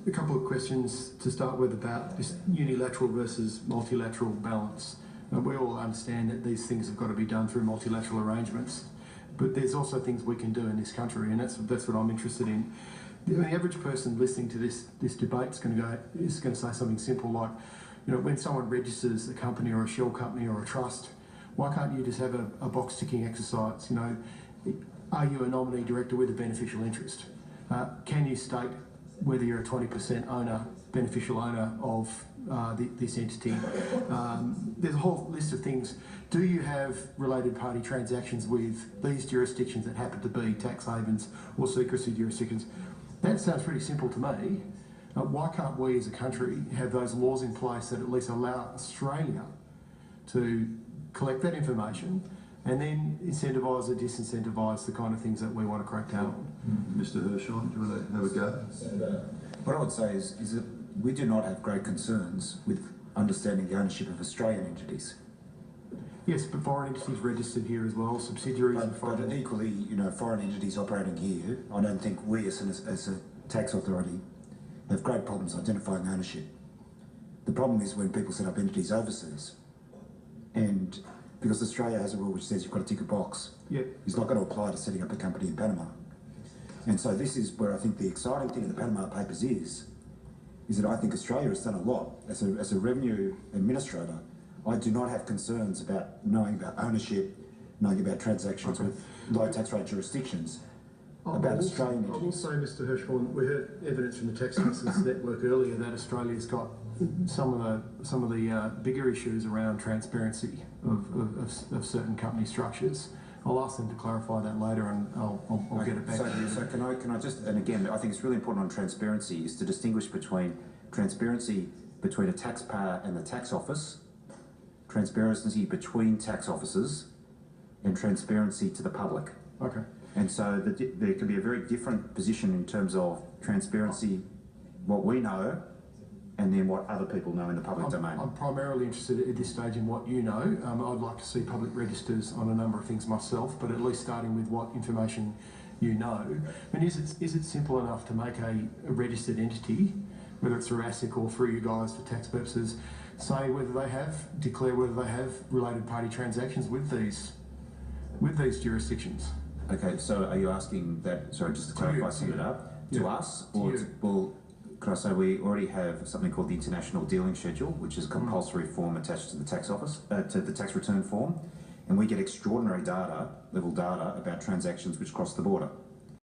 a couple of questions to start with about this unilateral versus multilateral balance. We all understand that these things have got to be done through multilateral arrangements, but there's also things we can do in this country, and that's what I'm interested in. The average person listening to this debate is going to say something simple like, you know, when someone registers a company or a shell company or a trust, why can't you just have a box ticking exercise? You know, are you a nominee director with a beneficial interest? Can you state whether you're a 20% owner, beneficial owner of this entity? There's a whole list of things. Do you have related party transactions with these jurisdictions that happen to be tax havens or secrecy jurisdictions? That sounds pretty simple to me. Why can't we as a country have those laws in place that at least allow Australia to collect that information and then incentivise or disincentivise the kind of things that we want to crack down on? Mr. Hirshhorn, do you want to have a go? What I would say is that we do not have great concerns with understanding the ownership of Australian entities. Yes, but foreign entities registered here as well, subsidiaries and foreign. But equally, you know, foreign entities operating here, I don't think we as a tax authority have great problems identifying ownership. The problem is when people set up entities overseas, and because Australia has a rule which says you've got to tick a box, yep, it's not going to apply to setting up a company in Panama. And so this is where I think the exciting thing in the Panama Papers is that I think Australia has done a lot. As a revenue administrator, I do not have concerns about knowing about ownership, knowing about transactions with low tax rate jurisdictions. About Australian entities. I will say, Mr. Hirshhorn, we heard evidence from the Tax Justice Network earlier that Australia's got some of the bigger issues around transparency of certain company structures. I'll ask them to clarify that later, and I'll get it back to you. So can I just, and again, I think it's really important on transparency is to distinguish between transparency between a taxpayer and the tax office, transparency between tax offices, and transparency to the public. Okay. And so there can be a very different position in terms of transparency, what we know, and then what other people know in the public domain. I'm primarily interested at this stage in what you know. I'd like to see public registers on a number of things myself, but at least starting with what information you know. And is it simple enough to make a registered entity, whether it's through ASIC or through you guys for tax purposes, say declare whether they have related party transactions with these jurisdictions? Okay, so are you asking that, sorry, just to clarify, sum it up, to us? Or well, could I say we already have something called the International Dealing Schedule, which is a compulsory form attached to the tax office, to the tax return form, and we get extraordinary level data about transactions which cross the border.